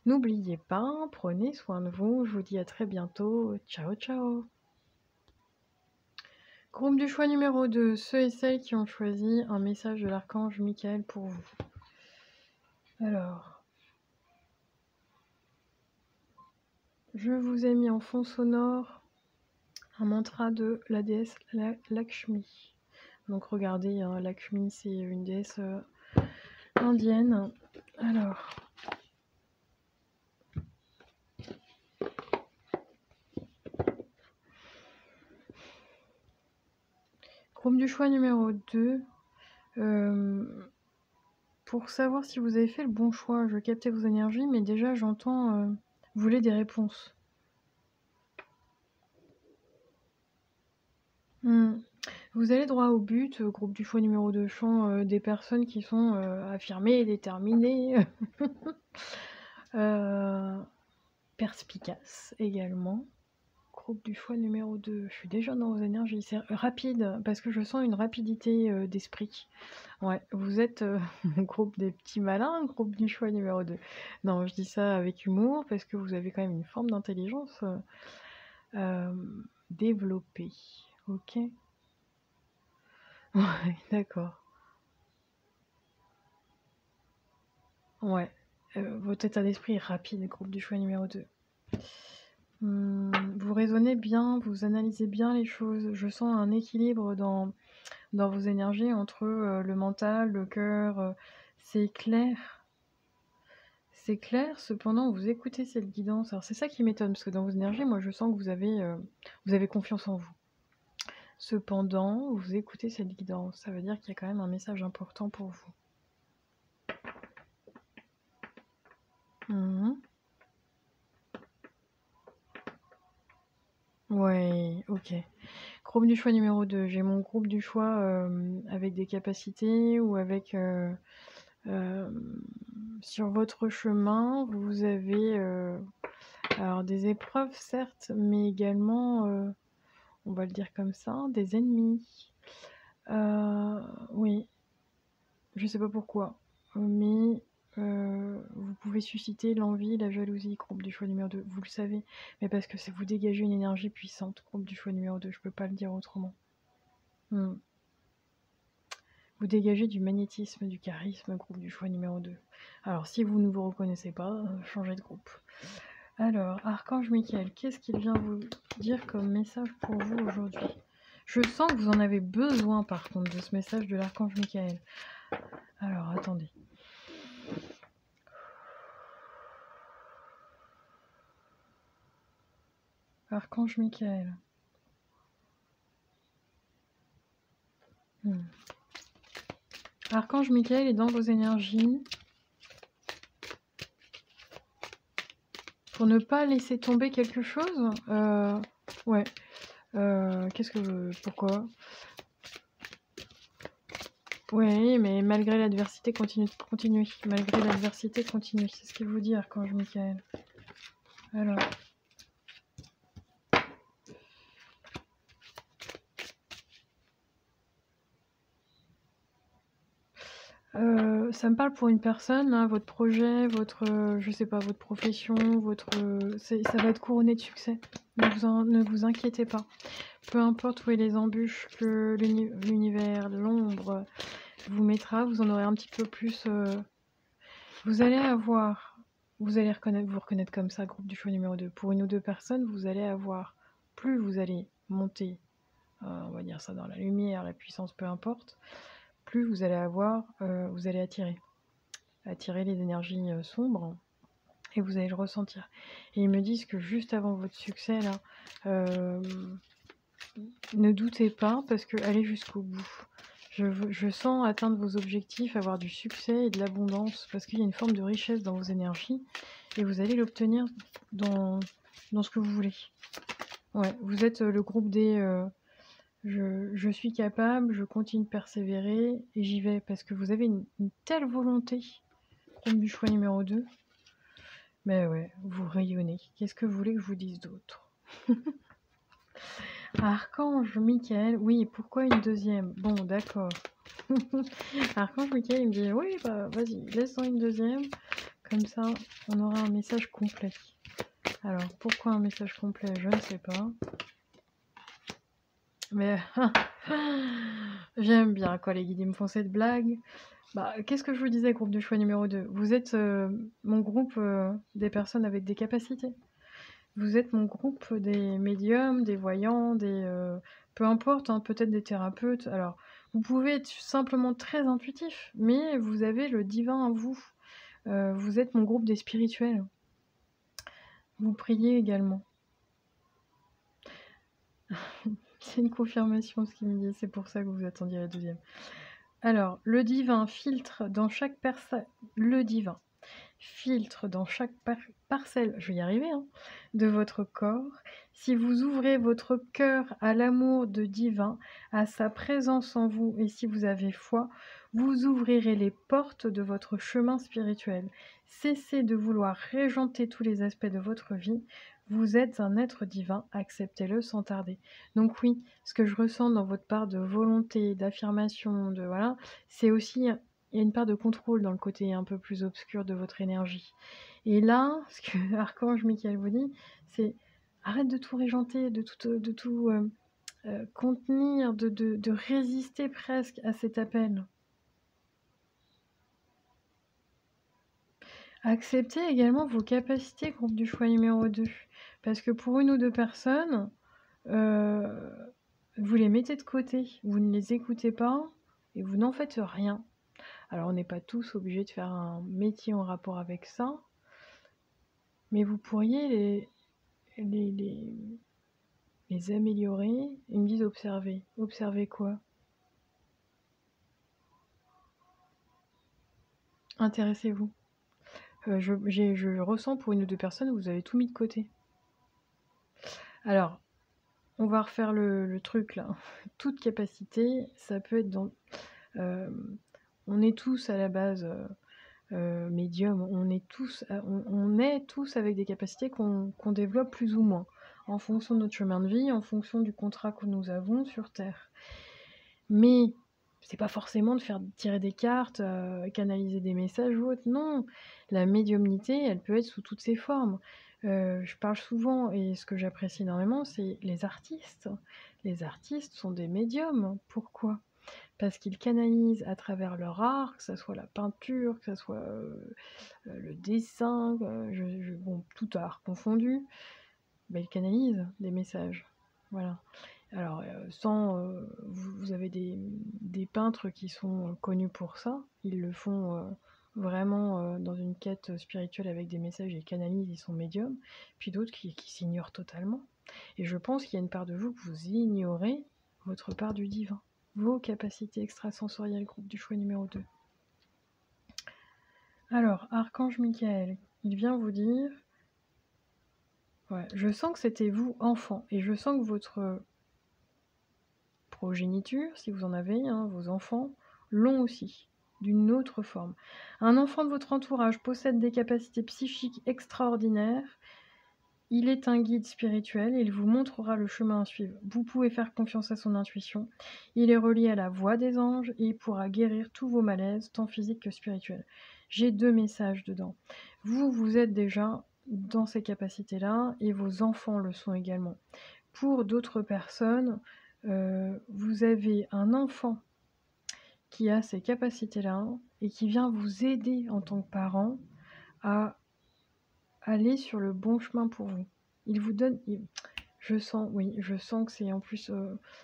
N'oubliez pas, prenez soin de vous, je vous dis à très bientôt, ciao ciao! Groupe du choix numéro 2, ceux et celles qui ont choisi un message de l'archange Michael pour vous. Alors, je vous ai mis en fond sonore un mantra de la déesse Lakshmi. Donc regardez, hein, Lakshmi c'est une déesse indienne. Alors, groupe du choix numéro 2. Pour savoir si vous avez fait le bon choix, je captais vos énergies, mais déjà j'entends, vous voulez des réponses. Vous allez droit au but, groupe du choix numéro 2, chant des personnes qui sont affirmées, déterminées, perspicaces également. Groupe du choix numéro 2, je suis déjà dans vos énergies, c'est rapide, parce que je sens une rapidité d'esprit. Ouais, vous êtes groupe des petits malins, groupe du choix numéro 2. Non, je dis ça avec humour, parce que vous avez quand même une forme d'intelligence développée, ok? Ouais, d'accord. Ouais, votre état d'esprit est rapide, groupe du choix numéro 2. Vous raisonnez bien, vous analysez bien les choses. Je sens un équilibre dans vos énergies entre le mental, le cœur. C'est clair. C'est clair, cependant, vous écoutez cette guidance. Alors c'est ça qui m'étonne, parce que dans vos énergies, moi je sens que vous avez confiance en vous. Cependant, vous écoutez cette guidance. Ça veut dire qu'il y a quand même un message important pour vous. Ouais, ok. Groupe du choix numéro 2. J'ai mon groupe du choix avec des capacités ou avec... sur votre chemin, vous avez alors des épreuves, certes, mais également, on va le dire comme ça, des ennemis. Oui, je sais pas pourquoi, mais vous pouvez susciter l'envie, la jalousie, groupe du choix numéro 2, vous le savez, mais parce que vous dégagez une énergie puissante, groupe du choix numéro 2, je peux pas le dire autrement. Vous dégagez du magnétisme, du charisme, groupe du choix numéro 2. Alors, si vous ne vous reconnaissez pas, changez de groupe. Alors, Archange Michael, qu'est-ce qu'il vient vous dire comme message pour vous aujourd'hui? Je sens que vous en avez besoin, par contre, de ce message de l'Archange Michael. Alors, attendez. Archange Michael. Archange Michael est dans vos énergies. Pour ne pas laisser tomber quelque chose. Ouais. Qu'est-ce que... Pourquoi? Oui, mais malgré l'adversité, continuez. Malgré l'adversité, continuez. C'est ce qu'il vous dit, Archange Michael. Alors. Ça me parle pour une personne, hein, votre projet, votre, je sais pas, votre profession, ça va être couronné de succès. Ne vous inquiétez pas. Peu importe où est les embûches que l'univers, l'ombre vous mettra, vous en aurez un petit peu plus. Vous allez vous reconnaître comme ça, groupe du choix numéro 2. Pour une ou deux personnes, vous allez avoir, plus vous allez monter, on va dire ça dans la lumière, la puissance, peu importe, plus vous allez vous allez attirer les énergies sombres et vous allez le ressentir. Et ils me disent que juste avant votre succès, là, Ne doutez pas parce que allez jusqu'au bout. Je sens atteindre vos objectifs, avoir du succès et de l'abondance parce qu'il y a une forme de richesse dans vos énergies et vous allez l'obtenir dans ce que vous voulez. Ouais, vous êtes le groupe des je suis capable, je continue de persévérer et j'y vais parce que vous avez une telle volonté, groupe du choix numéro 2. Mais ouais, vous rayonnez. Qu'est-ce que vous voulez que je vous dise d'autre? Archange Michael, oui, pourquoi une deuxième? Bon, d'accord. Archange Michael, il me dit, oui, bah vas-y, laisse-en une deuxième. Comme ça, on aura un message complet. Alors, pourquoi un message complet? Je ne sais pas. Mais j'aime bien quand les guides me font cette blague. Bah, qu'est-ce que je vous disais, groupe de choix numéro 2? Vous êtes mon groupe des personnes avec des capacités. Vous êtes mon groupe des médiums, des voyants, peu importe, hein, peut-être des thérapeutes. Alors, vous pouvez être simplement très intuitif, mais vous avez le divin en vous. Vous êtes mon groupe des spirituels. Vous priez également. C'est une confirmation ce qu'il me dit, c'est pour ça que vous attendiez la deuxième. Alors, le divin filtre dans chaque personne. Le divin filtre dans chaque parcelle, je vais y arriver, hein, de votre corps. Si vous ouvrez votre cœur à l'amour de divin, à sa présence en vous, et si vous avez foi, vous ouvrirez les portes de votre chemin spirituel. Cessez de vouloir régenter tous les aspects de votre vie. Vous êtes un être divin, acceptez-le sans tarder. Donc oui, ce que je ressens dans votre part de volonté, d'affirmation, de voilà, c'est aussi il y a une part de contrôle dans le côté un peu plus obscur de votre énergie. Et là, ce que Archange Michael vous dit, c'est arrête de tout régenter, de tout contenir, de résister presque à cet appel. Acceptez également vos capacités, groupe du choix numéro 2. Parce que pour une ou deux personnes, vous les mettez de côté, vous ne les écoutez pas et vous n'en faites rien. Alors on n'est pas tous obligés de faire un métier en rapport avec ça, mais vous pourriez les améliorer. Ils me disent observer. Observer quoi? Intéressez-vous. Je ressens pour une ou deux personnes, vous avez tout mis de côté. Alors, on va refaire le truc là. Toute capacité, ça peut être dans... on est tous à la base médium, on est tous avec des capacités qu'on développe plus ou moins, en fonction de notre chemin de vie, en fonction du contrat que nous avons sur Terre. Mais c'est pas forcément de faire tirer des cartes, canaliser des messages ou autre, non. La médiumnité, elle peut être sous toutes ses formes. Je parle souvent et ce que j'apprécie énormément, c'est les artistes. Les artistes sont des médiums. Pourquoi? Parce qu'ils canalisent à travers leur art, que ça soit la peinture, que ça soit le dessin, bon, tout art confondu, ils canalisent des messages. Voilà. Alors, vous avez des peintres qui sont connus pour ça. Ils le font vraiment dans une quête spirituelle avec des messages, ils canalisent, ils sont médiums. Puis d'autres qui s'ignorent totalement. Et je pense qu'il y a une part de vous que vous ignorez, votre part du divin. Vos capacités extrasensorielles, groupe du choix numéro 2. Alors, Archange Michael, il vient vous dire... Ouais, je sens que c'était vous, enfant, et je sens que votre progéniture, si vous en avez, hein, vos enfants, l'ont aussi, d'une autre forme. Un enfant de votre entourage possède des capacités psychiques extraordinaires. Il est un guide spirituel et il vous montrera le chemin à suivre. Vous pouvez faire confiance à son intuition. Il est relié à la voix des anges et il pourra guérir tous vos malaises, tant physiques que spirituels. J'ai 2 messages dedans. Vous êtes déjà dans ces capacités-là et vos enfants le sont également. Pour d'autres personnes, vous avez un enfant qui a ces capacités-là et qui vient vous aider en tant que parent à aller sur le bon chemin pour vous. Il vous donne... je sens que c'est en plus...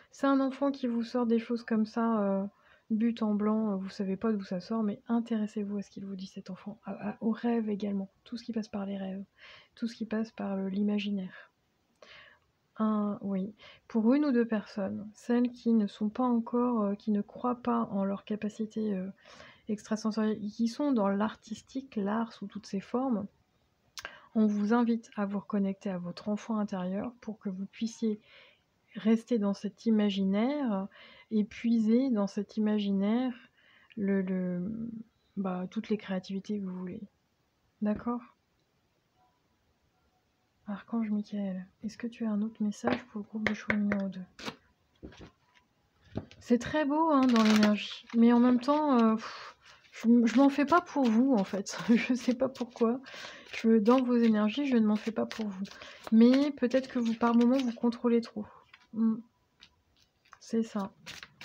c'est un enfant qui vous sort des choses comme ça, but en blanc, vous savez pas d'où ça sort, mais intéressez-vous à ce qu'il vous dit cet enfant, aux rêves également, tout ce qui passe par les rêves, tout ce qui passe par l'imaginaire. Oui, pour une ou 2 personnes, celles qui ne sont pas encore, qui ne croient pas en leurs capacités, extrasensorielles, qui sont dans l'artistique, l'art sous toutes ses formes, on vous invite à vous reconnecter à votre enfant intérieur pour que vous puissiez rester dans cet imaginaire et puiser dans cet imaginaire toutes les créativités que vous voulez. D'accord? Archange Michael, est-ce que tu as un autre message pour le groupe de choix numéro 2? C'est très beau hein, dans l'énergie, mais en même temps, je m'en fais pas pour vous en fait. Je sais pas pourquoi. Dans vos énergies, je ne m'en fais pas pour vous. Mais peut-être que vous, par moment, vous contrôlez trop. C'est ça.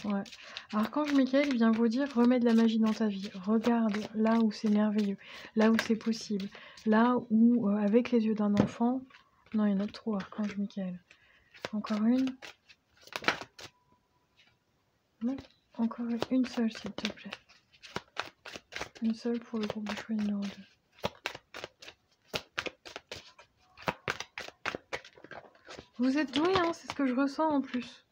Ouais. Archange Michael vient vous dire remets de la magie dans ta vie. Regarde là où c'est merveilleux, là où c'est possible, là où, avec les yeux d'un enfant. Non, il y en a trop, Archange Michael. Encore une. Non, encore une seule, s'il te plaît. Une seule pour le groupe de choix numéro 2. Vous êtes doué, hein, c'est ce que je ressens en plus.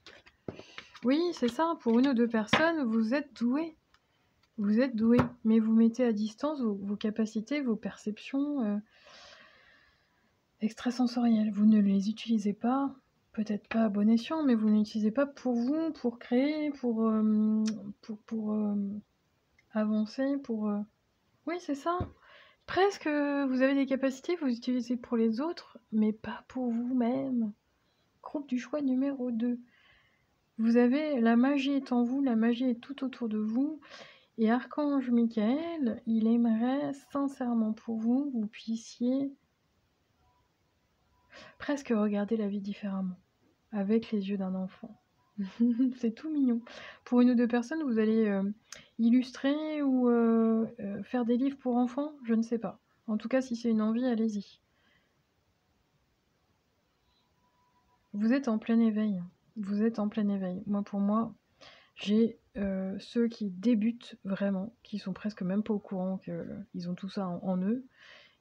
Oui, c'est ça, pour une ou 2 personnes, vous êtes doué. Vous êtes doué, mais vous mettez à distance vos capacités, vos perceptions extrasensorielles. Vous ne les utilisez pas, peut-être pas à bon escient, mais vous ne les utilisez pas pour vous, pour créer, pour avancer, pour... Oui, c'est ça. Presque, vous avez des capacités, vous utilisez pour les autres, mais pas pour vous-même. Groupe du choix numéro 2. Vous avez, la magie est en vous, la magie est tout autour de vous. Et Archange Michael, il aimerait sincèrement pour vous, vous puissiez presque regarder la vie différemment, avec les yeux d'un enfant. C'est tout mignon. Pour une ou 2 personnes, vous allez illustrer ou faire des livres pour enfants, je ne sais pas. En tout cas, si c'est une envie, allez-y. Vous êtes en plein éveil. Vous êtes en plein éveil. Moi, pour moi, j'ai ceux qui débutent vraiment, qui sont presque même pas au courant qu'ils ont tout ça en eux,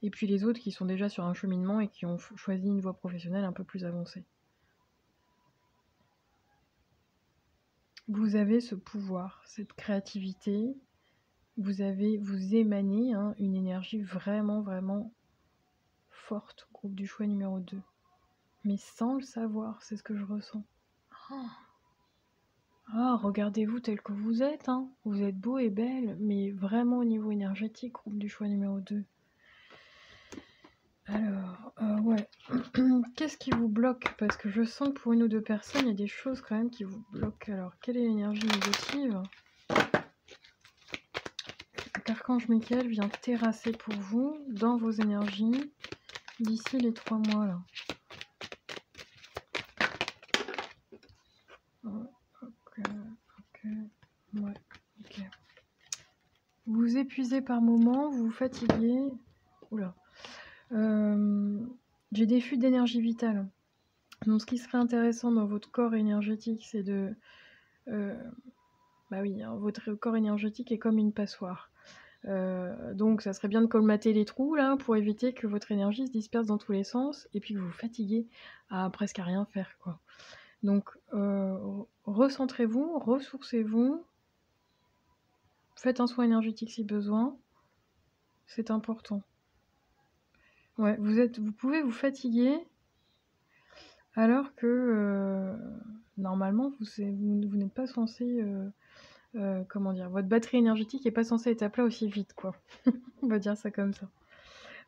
et puis les autres qui sont déjà sur un cheminement et qui ont choisi une voie professionnelle un peu plus avancée. Vous avez ce pouvoir, cette créativité, vous émanez une énergie vraiment, vraiment forte, groupe du choix numéro 2. Mais sans le savoir, c'est ce que je ressens. Regardez-vous tel que vous êtes, hein. Vous êtes beau et belle, mais vraiment au niveau énergétique, groupe du choix numéro 2. Alors, ouais. Qu'est-ce qui vous bloque? Parce que je sens que pour une ou 2 personnes, il y a des choses quand même qui vous bloquent. Alors, quelle est l'énergie négative? Archange Michael vient terrasser pour vous, dans vos énergies, d'ici les 3 mois, là. Ouais, ok. Vous vous épuisez par moments, vous vous fatiguez. Oula. J'ai des fuites d'énergie vitale. Donc, ce qui serait intéressant dans votre corps énergétique, c'est de... votre corps énergétique est comme une passoire. Donc, ça serait bien de colmater les trous, là, pour éviter que votre énergie se disperse dans tous les sens et puis que vous vous fatiguez à presque à rien faire, quoi. Donc, recentrez-vous, ressourcez-vous, faites un soin énergétique si besoin, c'est important. Ouais, vous pouvez vous fatiguer alors que normalement vous n'êtes pas censé, comment dire, votre batterie énergétique n'est pas censée être à plat aussi vite, quoi. On va dire ça comme ça.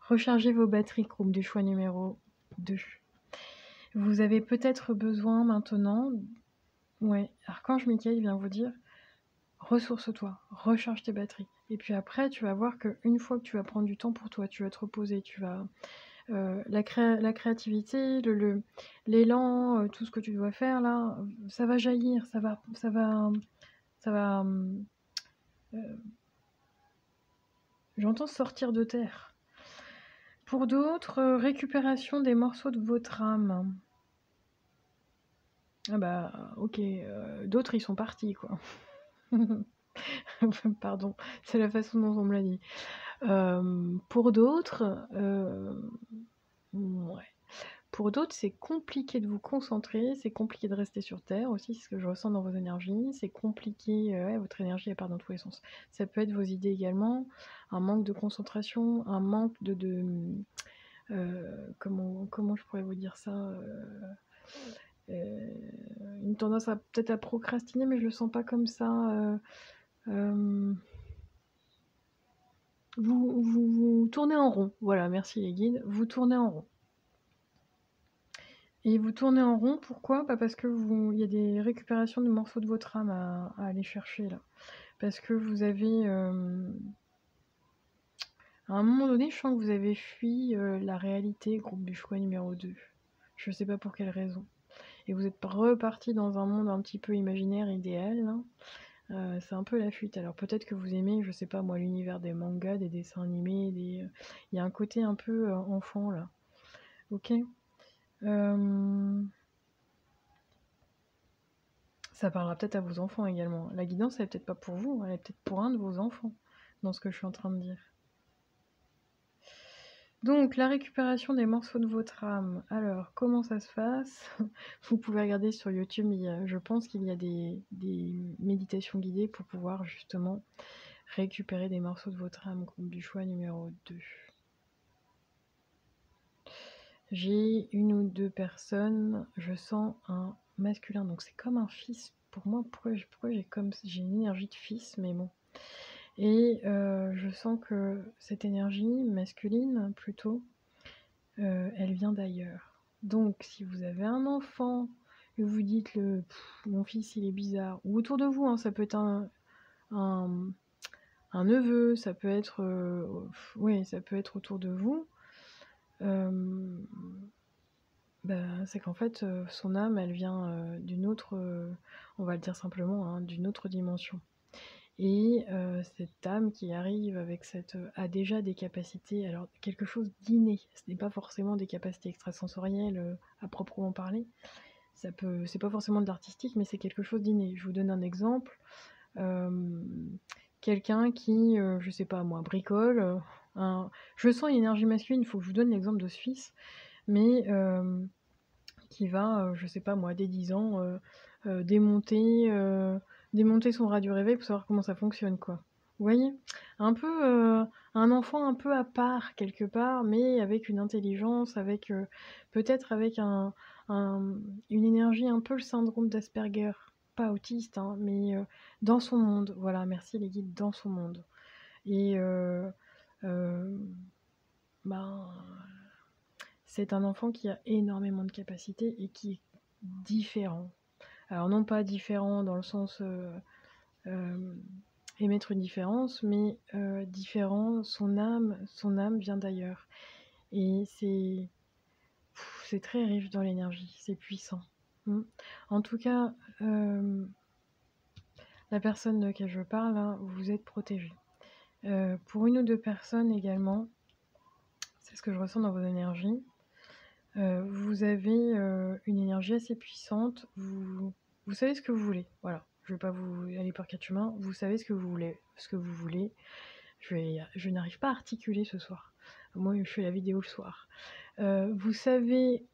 Rechargez vos batteries, groupe du choix numéro 2. Vous avez peut-être besoin maintenant, ouais, Archange Michael vient vous dire, ressource-toi, recharge tes batteries. Et puis après, tu vas voir qu'une fois que tu vas prendre du temps pour toi, tu vas te reposer, tu vas... la créativité, l'élan, tout ce que tu dois faire là, ça va jaillir, ça va j'entends sortir de terre. Pour d'autres, récupération des morceaux de votre âme. Ah bah ok, d'autres ils sont partis quoi. Pardon, c'est la façon dont on me l'a dit. Pour d'autres, ouais. Pour d'autres, c'est compliqué de vous concentrer, c'est compliqué de rester sur terre aussi, c'est ce que je ressens dans vos énergies. C'est compliqué, ouais, votre énergie elle part dans tous les sens. Ça peut être vos idées également, un manque de concentration, un manque comment je pourrais vous dire ça? Une tendance à peut-être à procrastiner, mais je le sens pas comme ça. Vous tournez en rond. Voilà, merci les guides. Vous tournez en rond. Et vous tournez en rond, pourquoi? Bah parce que il y a des récupérations de morceaux de votre âme à aller chercher là. Parce que vous avez, à un moment donné, je sens que vous avez fui la réalité, groupe du choix numéro 2. Je sais pas pour quelle raison. Et vous êtes reparti dans un monde un petit peu imaginaire, idéal, là. C'est un peu la fuite. Alors peut-être que vous aimez, je sais pas moi, l'univers des mangas, des dessins animés, il y a un côté un peu enfant là. Ok. Ça parlera peut-être à vos enfants également. La guidance, elle est peut-être pas pour vous, elle est peut-être pour un de vos enfants, dans ce que je suis en train de dire. Donc, la récupération des morceaux de votre âme. Alors, comment ça se passe? Vous pouvez regarder sur YouTube, je pense qu'il y a des méditations guidées pour pouvoir justement récupérer des morceaux de votre âme, groupe du choix numéro 2. J'ai une ou deux personnes, je sens un masculin, donc c'est comme un fils. Pour moi, pourquoi j'ai une énergie de fils, mais bon. Et je sens que cette énergie masculine, plutôt, elle vient d'ailleurs. Donc, si vous avez un enfant et vous dites mon fils il est bizarre, ou autour de vous, hein, ça peut être un neveu, ça peut être, oui, ça peut être autour de vous. C'est qu'en fait, son âme, elle vient d'une autre, on va le dire simplement, hein, d'une autre dimension. Et cette âme qui arrive avec a déjà des capacités, alors quelque chose d'inné. Ce n'est pas forcément des capacités extrasensorielles à proprement parler. C'est pas forcément de l'artistique, mais c'est quelque chose d'inné. Je vous donne un exemple. Quelqu'un qui, je sais pas moi, bricole. Je sens une énergie masculine. Il faut que je vous donne l'exemple de ce fils, mais qui va, je sais pas moi, dès 10 ans, démonter son radio réveil pour savoir comment ça fonctionne, quoi. Vous voyez? Un peu, un enfant un peu à part quelque part, mais avec une intelligence, avec, peut-être avec une énergie un peu le syndrome d'Asperger. Pas autiste, hein, mais dans son monde. Voilà, merci les guides, dans son monde. Et c'est un enfant qui a énormément de capacités et qui est différent. Alors non pas différent dans le sens émettre une différence, mais différent, son âme vient d'ailleurs. Et c'est très riche dans l'énergie, c'est puissant. En tout cas, la personne de laquelle je parle, hein, vous êtes protégé. Pour une ou deux personnes également, c'est ce que je ressens dans vos énergies, vous avez une énergie assez puissante, vous savez ce que vous voulez, voilà. Je ne vais pas vous aller par quatre chemins, vous savez ce que vous voulez. Je n'arrive pas à articuler ce soir. Moi, je fais la vidéo le soir. Vous savez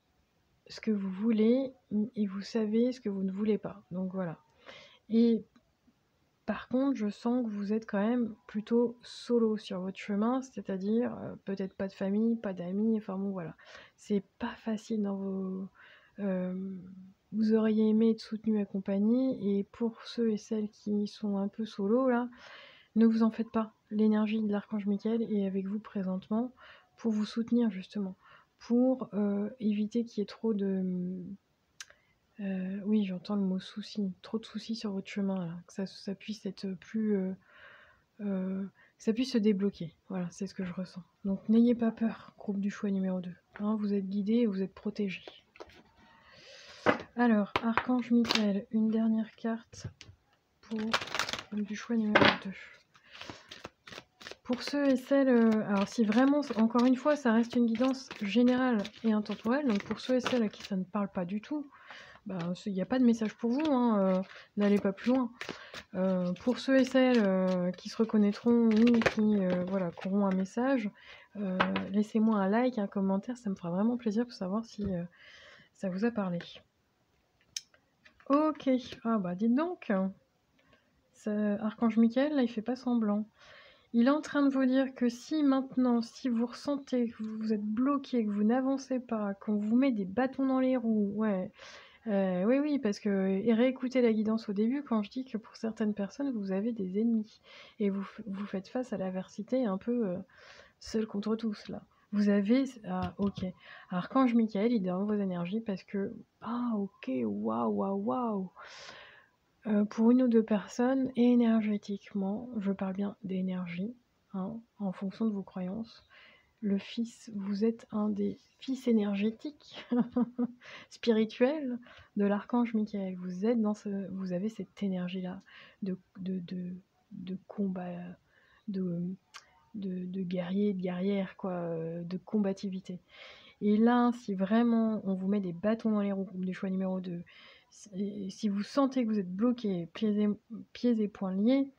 ce que vous voulez et vous savez ce que vous ne voulez pas. Donc voilà. Et par contre, je sens que vous êtes quand même plutôt solo sur votre chemin, c'est-à-dire peut-être pas de famille, pas d'amis, enfin bon voilà. C'est pas facile dans vos... vous auriez aimé être soutenu, accompagné, et pour ceux et celles qui sont un peu solo là, ne vous en faites pas. L'énergie de l'archange Michael est avec vous présentement pour vous soutenir justement, pour éviter qu'il y ait trop de... oui, j'entends le mot souci, trop de soucis sur votre chemin, là, que ça puisse être plus... que ça puisse se débloquer. Voilà, c'est ce que je ressens. Donc n'ayez pas peur, groupe du choix numéro 2. Hein, vous êtes guidés et vous êtes protégés. Alors, Archange Michael, une dernière carte pour groupe du choix numéro 2. Pour ceux et celles... alors si vraiment, encore une fois, ça reste une guidance générale et intemporelle, donc pour ceux et celles à qui ça ne parle pas du tout, Bah, il y a pas de message pour vous, hein, n'allez pas plus loin. Pour ceux et celles, qui se reconnaîtront ou qui, voilà, qui auront un message, laissez-moi un like, un commentaire, ça me fera vraiment plaisir pour savoir si, ça vous a parlé. OK. Ah bah, dites donc, Archange Michael, là, il fait pas semblant. Il est en train de vous dire que si maintenant, si vous ressentez que vous êtes bloqué, que vous n'avancez pas, qu'on vous met des bâtons dans les roues, ouais, oui, oui, parce que et réécoutez la guidance au début quand je dis que pour certaines personnes, vous avez des ennemis et vous faites face à l'adversité un peu, seul contre tous là. Vous avez OK. Archange Michael, il est dans vos énergies parce que ah OK, waouh, waouh, waouh! Pour 1 ou 2 personnes, énergétiquement, je parle bien d'énergie, hein, en fonction de vos croyances. Le fils, vous êtes un des fils énergétiques, spirituels de l'archange Michael. Vous avez cette énergie-là de combat, de, de guerrier, de guerrière, quoi, de combativité. Et là, si vraiment on vous met des bâtons dans les roues, comme du choix numéro 2, si vous sentez que vous êtes bloqué, pieds et poings liés,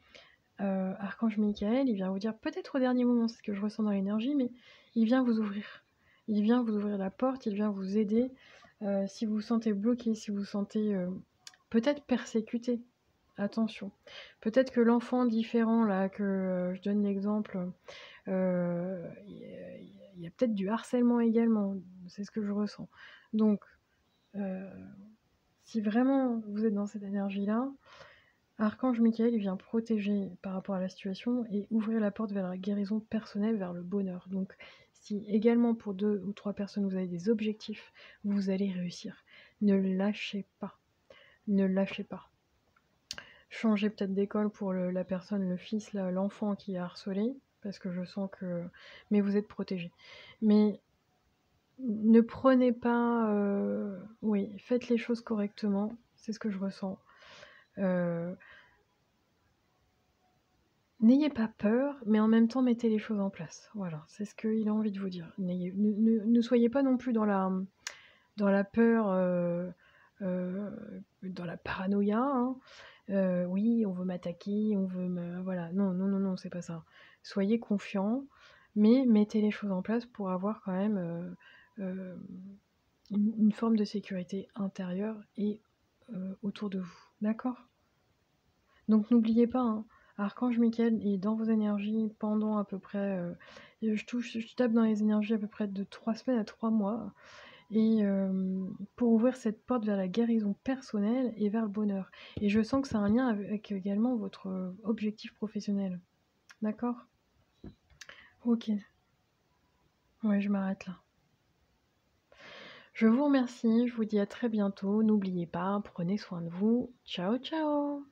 Archange Michael, il vient vous dire, peut-être au dernier moment, c'est ce que je ressens dans l'énergie, mais il vient vous ouvrir. Il vient vous ouvrir la porte, il vient vous aider. Si vous vous sentez bloqué, si vous vous sentez peut-être persécuté, attention. Peut-être que l'enfant différent, là, que je donne l'exemple, il y a peut-être du harcèlement également, c'est ce que je ressens. Donc, si vraiment vous êtes dans cette énergie-là, Archange Michael, il vient protéger par rapport à la situation et ouvrir la porte vers la guérison personnelle, vers le bonheur. Donc, si également pour 2 ou 3 personnes, vous avez des objectifs, vous allez réussir. Ne lâchez pas. Ne lâchez pas. Changez peut-être d'école pour la personne, le fils, l'enfant qui est harcelé, parce que je sens que... Mais vous êtes protégé. Mais ne prenez pas... Oui, faites les choses correctement, c'est ce que je ressens. N'ayez pas peur, mais en même temps, mettez les choses en place. Voilà, c'est ce qu'il a envie de vous dire. Ne soyez pas non plus dans la peur, dans la paranoïa, hein. Oui, on veut m'attaquer, on veut me... Voilà, non, non, non, non, c'est pas ça. Soyez confiants, mais mettez les choses en place pour avoir quand même une forme de sécurité intérieure et autour de vous. D'accord? Donc n'oubliez pas, hein, Archange Michael est dans vos énergies pendant à peu près, je tape dans les énergies à peu près de 3 semaines à 3 mois et pour ouvrir cette porte vers la guérison personnelle et vers le bonheur. Et je sens que ça a un lien avec également votre objectif professionnel. D'accord? OK. Ouais, je m'arrête là. Je vous remercie, je vous dis à très bientôt. N'oubliez pas, prenez soin de vous. Ciao, ciao!